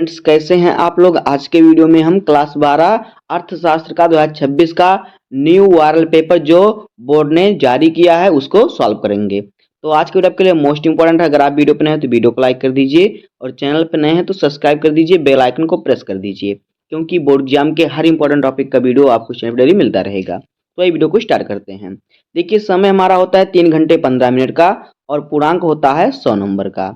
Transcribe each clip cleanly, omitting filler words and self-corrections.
Friends, कैसे हैं आप लोग। आज के वीडियो में हम क्लास 12 अर्थशास्त्र का 2026 का न्यू वायरल पेपर जो बोर्ड ने जारी किया है उसको सॉल्व करेंगे। तो आज के वीडियो आपके लिए मोस्ट इंपॉर्टेंट है। अगर आप वीडियो पर नए हैं तो वीडियो को लाइक कर दीजिए और चैनल पर नए हैं तो सब्सक्राइब कर दीजिए, बेल आइकन को प्रेस कर दीजिए, क्योंकि बोर्ड एग्जाम के हर इंपॉर्टेंट टॉपिक का वीडियो आपको चैनल पर डेली मिलता रहेगा। तो ये वीडियो को स्टार्ट करते हैं। देखिए, समय हमारा होता है 3 घंटे 15 मिनट का और पूर्णांक होता है 100 नंबर का।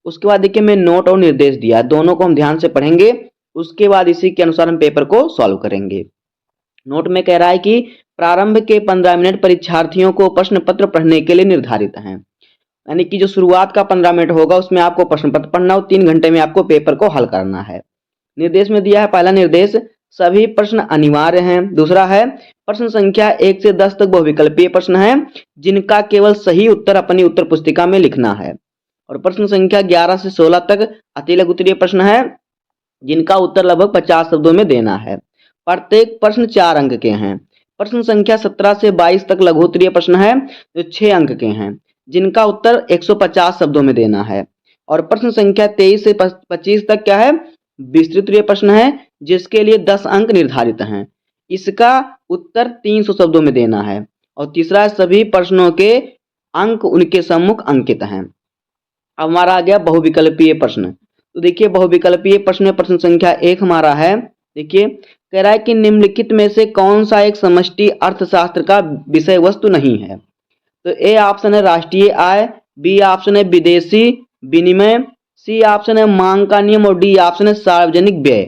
उसके बाद देखिए, मैं नोट और निर्देश दिया, दोनों को हम ध्यान से पढ़ेंगे। उसके बाद इसी के अनुसार हम पेपर को सॉल्व करेंगे। नोट में कह रहा है कि प्रारंभ के 15 मिनट परीक्षार्थियों को प्रश्न पत्र पढ़ने के लिए निर्धारित हैं। यानी कि जो शुरुआत का 15 मिनट होगा उसमें आपको प्रश्न पत्र पढ़ना और 3 घंटे में आपको पेपर को हल करना है। निर्देश में दिया है, पहला निर्देश, सभी प्रश्न अनिवार्य हैं। दूसरा है, प्रश्न संख्या 1 से 10 तक बहुविकल्पीय प्रश्न है जिनका केवल सही उत्तर अपनी उत्तर पुस्तिका में लिखना है। और प्रश्न संख्या 11 से 16 तक अति लघु उत्तरीय प्रश्न है जिनका उत्तर लगभग 50 शब्दों में देना है। प्रत्येक प्रश्न 4 अंक के हैं। प्रश्न संख्या 17 से 22 तक लघु उत्तरीय प्रश्न है जो 6 अंक के हैं जिनका उत्तर 150 शब्दों में देना है। और प्रश्न संख्या 23 से 25 तक क्या है, विस्तृत उत्तरीय प्रश्न है जिसके लिए 10 अंक निर्धारित हैं। इसका उत्तर 300 शब्दों में देना है। और तीसरा, सभी प्रश्नों के अंक उनके सम्मुख अंकित हैं। अब हमारा आ गया बहुविकल्पीय प्रश्न। तो देखिए, बहुविकल्पीय प्रश्न में प्रश्न संख्या 1 हमारा है। देखिए, कह रहा है कि निम्नलिखित में से कौन सा एक समष्टि अर्थशास्त्र का विषय वस्तु नहीं है। तो ए ऑप्शन है राष्ट्रीय आय, बी ऑप्शन है विदेशी विनिमय, सी ऑप्शन है मांग का नियम और डी ऑप्शन है सार्वजनिक व्यय।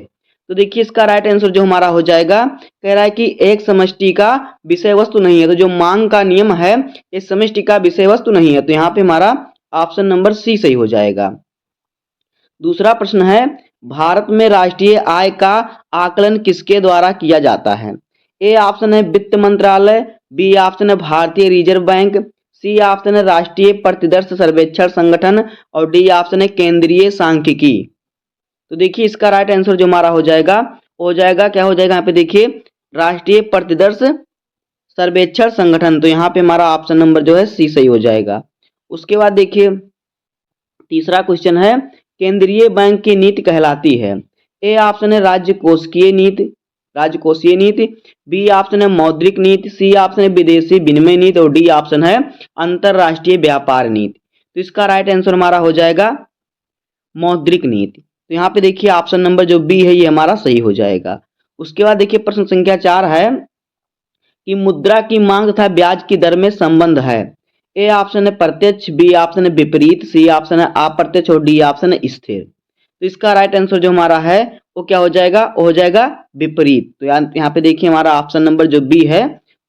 तो देखिए, इसका राइट आंसर जो हमारा हो जाएगा, कह रहा है कि एक समष्टि का विषय वस्तु नहीं है। तो जो मांग का नियम है ये समष्टि का विषय वस्तु नहीं है। तो यहाँ पे हमारा ऑप्शन नंबर सी सही हो जाएगा। दूसरा प्रश्न है, भारत में राष्ट्रीय आय का आकलन किसके द्वारा किया जाता है। ए ऑप्शन है वित्त मंत्रालय, बी ऑप्शन है भारतीय रिजर्व बैंक, सी ऑप्शन है राष्ट्रीय प्रतिदर्श सर्वेक्षण संगठन और डी ऑप्शन है केंद्रीय सांख्यिकी। तो देखिए, इसका राइट आंसर जो हमारा हो जाएगा क्या हो जाएगा, यहाँ पे देखिए राष्ट्रीय प्रतिदर्श सर्वेक्षण संगठन। तो यहाँ पे हमारा ऑप्शन नंबर जो है सी सही हो जाएगा। उसके बाद देखिए, तीसरा क्वेश्चन है, केंद्रीय बैंक की नीति कहलाती है। ए ऑप्शन है राजकोषीय नीति, बी ऑप्शन है मौद्रिक नीति, सी ऑप्शन है विदेशी विनिमय नीति और डी ऑप्शन है अंतरराष्ट्रीय व्यापार नीति। तो इसका राइट आंसर हमारा हो जाएगा मौद्रिक नीति। तो यहाँ पे देखिए ऑप्शन नंबर जो बी है ये हमारा सही हो जाएगा। उसके बाद देखिए, प्रश्न संख्या 4 है कि मुद्रा की मांग तथा ब्याज की दर में संबंध है। ए ऑप्शन है प्रत्यक्ष, बी ऑप्शन है विपरीत, सी ऑप्शन है अप्रत्यक्ष और डी ऑप्शन है स्थिर। तो इसका राइट आंसर जो हमारा है वो क्या हो जाएगा, वो हो जाएगा विपरीत। तो यहाँ पे देखिए हमारा ऑप्शन नंबर जो बी है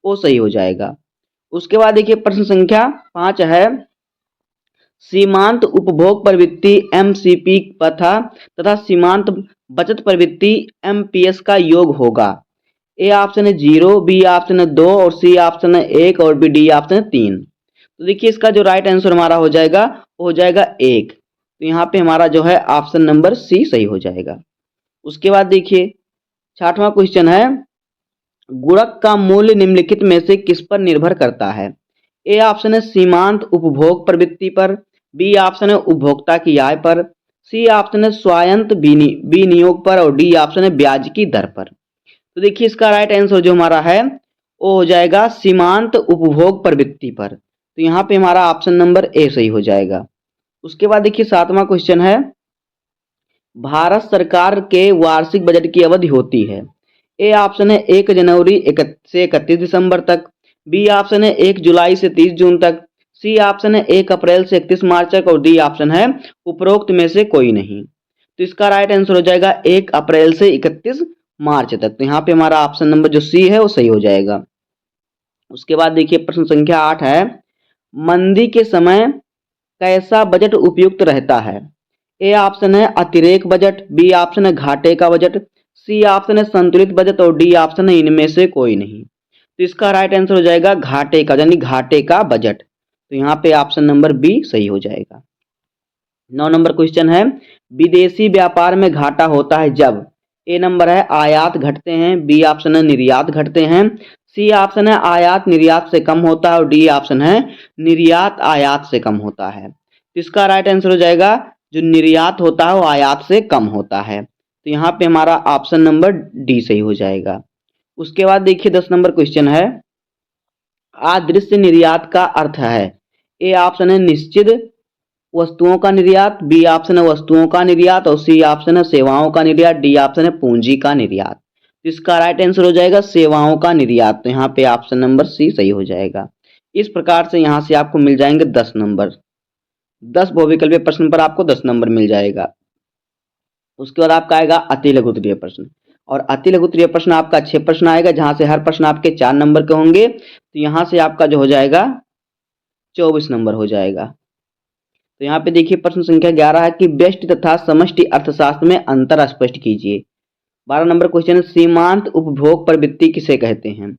वो सही हो जाएगा। उसके बाद देखिए, प्रश्न संख्या 5 है, सीमांत उपभोग प्रवृत्ति एमसीपी तथा सीमांत बचत प्रवृत्ति एमपीएस का योग होगा। ए ऑप्शन है 0, बी ऑप्शन है 2 और सी ऑप्शन है 1 और बी डी ऑप्शन है 3। तो देखिए, इसका जो राइट आंसर हमारा हो जाएगा वो हो जाएगा 1। तो यहाँ पे हमारा जो है ऑप्शन नंबर सी सही हो जाएगा। उसके बाद देखिए, 6वां क्वेश्चन है, गुणक का मूल्य निम्नलिखित में से किस पर निर्भर करता है। ए ऑप्शन है सीमांत उपभोग प्रवृत्ति पर, बी ऑप्शन है उपभोक्ता की आय पर, सी ऑप्शन है स्वायत्त विनियोग पर और डी ऑप्शन है ब्याज की दर पर। तो देखिए, इसका राइट आंसर जो हमारा है वो हो जाएगा सीमांत उपभोग प्रवृत्ति पर। तो यहाँ पे हमारा ऑप्शन नंबर ए सही हो जाएगा। उसके बाद देखिए, 7वां क्वेश्चन है, भारत सरकार के वार्षिक बजट की अवधि होती है। ए ऑप्शन है 1 जनवरी से 31 दिसंबर तक, बी ऑप्शन है 1 जुलाई से 30 जून तक, सी ऑप्शन है 1 अप्रैल से 31 मार्च तक और डी ऑप्शन है उपरोक्त में से कोई नहीं। तो इसका राइट आंसर हो जाएगा 1 अप्रैल से 31 मार्च तक। तो यहाँ पे हमारा ऑप्शन नंबर जो सी है वो सही हो जाएगा। उसके बाद देखिए, प्रश्न संख्या 8 है, मंदी के समय कैसा बजट उपयुक्त रहता है। ए ऑप्शन है अतिरेक बजट, बी ऑप्शन है घाटे का बजट, सी ऑप्शन है संतुलित बजट और डी ऑप्शन है इनमें से कोई नहीं। तो इसका राइट आंसर हो जाएगा घाटे का, यानी घाटे का बजट। तो यहाँ पे ऑप्शन नंबर बी सही हो जाएगा। 9 नंबर क्वेश्चन है, विदेशी व्यापार में घाटा होता है जब। ए नंबर है आयात घटते हैं, बी ऑप्शन है निर्यात घटते हैं, सी ऑप्शन है आयात निर्यात से कम होता है और डी ऑप्शन है निर्यात आयात से कम होता है। तो इसका राइट आंसर हो जाएगा जो निर्यात होता है वो आयात से कम होता है। तो यहाँ पे हमारा ऑप्शन नंबर डी सही हो जाएगा। उसके बाद देखिए 10 नंबर क्वेश्चन है, अदृश्य निर्यात का अर्थ है। ए ऑप्शन है निश्चित वस्तुओं का निर्यात, बी ऑप्शन है वस्तुओं का निर्यात और सी ऑप्शन है सेवाओं का निर्यात, डी ऑप्शन है पूंजी का निर्यात। तो इसका राइट आंसर हो जाएगा सेवाओं का निर्यात। तो यहाँ पे ऑप्शन नंबर सी सही हो जाएगा। इस प्रकार से यहाँ से आपको मिल जाएंगे 10 नंबर। 10 बहुविकल्पीय प्रश्न पर आपको 10 नंबर मिल जाएगा। उसके बाद आपका आएगा अति लघुत्तरीय प्रश्न, और अति लघुत्तरीय प्रश्न आपका 6 प्रश्न आएगा, जहां से हर प्रश्न आपके 4 नंबर के होंगे। तो यहाँ से आपका जो हो जाएगा 24 नंबर हो जाएगा। तो यहाँ पे देखिए प्रश्न संख्या 11 है कि व्यष्टि तथा समष्टि अर्थशास्त्र में अंतर स्पष्ट कीजिए। 12 नंबर क्वेश्चन है सीमांत उपभोग प्रवृत्ति किसे कहते हैं।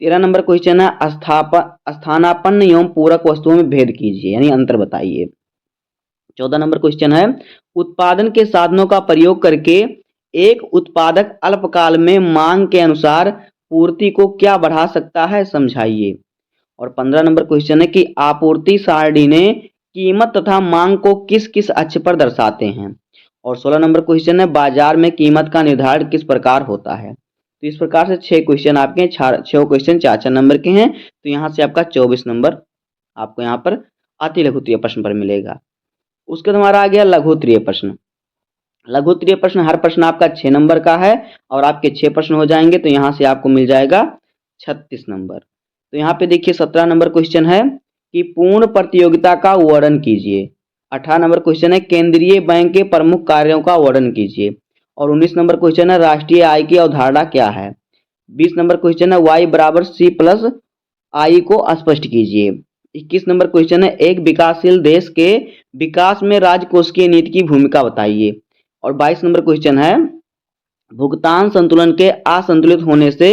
13 नंबर क्वेश्चन है स्थानापन्न एवं पूरक वस्तुओं में भेद कीजिए, यानी अंतर बताइए। 14 नंबर क्वेश्चन है उत्पादन के साधनों का प्रयोग करके एक उत्पादक अल्पकाल में मांग के अनुसार पूर्ति को क्या बढ़ा सकता है, समझाइए। और 15 नंबर क्वेश्चन है कि आपूर्ति सारणी ने कीमत तथा मांग को किस किस अक्ष पर दर्शाते हैं। और 16 नंबर क्वेश्चन है बाजार में कीमत का निर्धारण किस प्रकार होता है। तो इस प्रकार से 6 क्वेश्चन आपके 6 क्वेश्चन 4-4 नंबर के हैं। तो यहाँ से आपका 24 नंबर आपको यहाँ पर अति लघुत्तरीय प्रश्न पर मिलेगा। उसके बाद हमारा आ गया लघुत्तरीय प्रश्न। लघुत्तरीय प्रश्न हर प्रश्न आपका 6 नंबर का है और आपके 6 प्रश्न हो जाएंगे। तो यहाँ से आपको मिल जाएगा 36 नंबर। तो यहाँ पे देखिए 17 नंबर क्वेश्चन है कि पूर्ण प्रतियोगिता का वर्णन कीजिए। 18 नंबर क्वेश्चन है केंद्रीय बैंक के प्रमुख कार्यों का वर्णन कीजिए। और 19 नंबर क्वेश्चन है राष्ट्रीय आय की अवधारणा क्या है। 20 नंबर क्वेश्चन है y बराबर c प्लस आई को स्पष्ट कीजिए। 21 नंबर क्वेश्चन है एक विकासशील देश के विकास में राजकोषीय नीति की भूमिका बताइए। और 22 नंबर क्वेश्चन है भुगतान संतुलन के असंतुलित होने से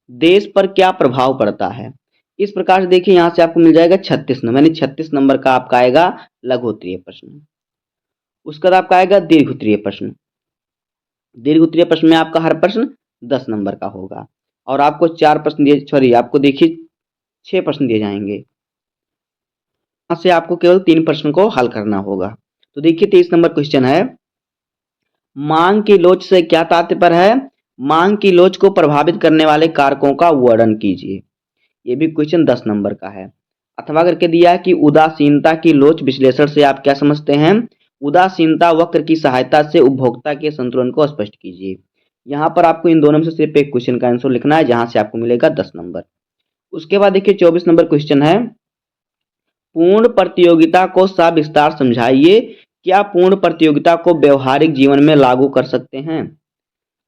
देश पर क्या प्रभाव पड़ता है। इस प्रकार से देखिए यहाँ से आपको मिल जाएगा 36 नंबर, यानी 36 नंबर का आपका आएगा लघुत्तरीय प्रश्न। उसके बाद आपका आएगा दीर्घोत्तरीय प्रश्न। दीर्घोत्तरीय प्रश्न में आपका हर प्रश्न 10 नंबर का होगा और आपको 4 प्रश्न दिए, सॉरी आपको देखिए 6 प्रश्न दिए जाएंगे। यहाँ से आपको केवल 3 प्रश्न को हल करना होगा। तो देखिए 23 नंबर क्वेश्चन है मांग की लोच से क्या तात्पर्य है। मांग की लोच को प्रभावित करने वाले कारकों का वर्णन कीजिए। ये भी क्वेश्चन 10 नंबर का है। अथवा करके दिया है कि उदासीनता की लोच विश्लेषण से आप क्या समझते हैं। उदासीनता वक्र की सहायता से उपभोक्ता के संतुलन को स्पष्ट कीजिए। यहाँ पर आपको इन दोनों में से सिर्फ एक क्वेश्चन का आंसर लिखना है, जहां से आपको मिलेगा 10 नंबर। उसके बाद देखिए 24 नंबर क्वेश्चन है पूर्ण प्रतियोगिता को सविस्तार समझाइए। क्या पूर्ण प्रतियोगिता को व्यवहारिक जीवन में लागू कर सकते हैं।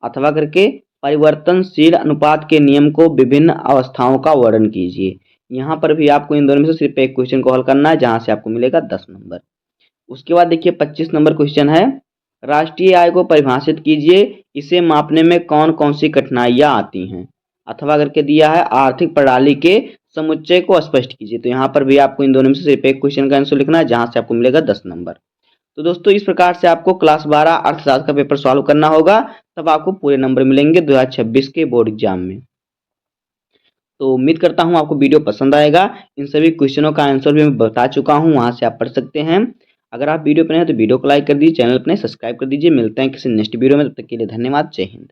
अथवा करके परिवर्तनशील अनुपात के नियम को विभिन्न अवस्थाओं का वर्णन कीजिए। यहाँ पर भी आपको इन दोनों में से सिर्फ एक क्वेश्चन को हल करना है, जहां से आपको मिलेगा 10 नंबर। उसके बाद देखिए 25 नंबर क्वेश्चन है राष्ट्रीय आय को परिभाषित कीजिए। इसे मापने में कौन कौन सी कठिनाइयां आती हैं। अथवा करके दिया है आर्थिक प्रणाली के समुच्चय को स्पष्ट कीजिए। तो यहाँ पर भी आपको इन दोनों में से सिर्फ एक क्वेश्चन का आंसर लिखना है, जहां से आपको मिलेगा 10 नंबर। तो दोस्तों इस प्रकार से आपको क्लास 12 अर्थशास्त्र का पेपर सॉल्व करना होगा, तब आपको पूरे नंबर मिलेंगे 2026 के बोर्ड एग्जाम में। तो उम्मीद करता हूं आपको वीडियो पसंद आएगा। इन सभी क्वेश्चनों का आंसर भी मैं बता चुका हूं, वहां से आप पढ़ सकते हैं। अगर आप वीडियो पर हैं तो वीडियो को लाइक कर दीजिए, चैनल पर सब्सक्राइब कर दीजिए। मिलते हैं किसी नेक्स्ट वीडियो में, तब तक के लिए धन्यवाद। जय हिंद।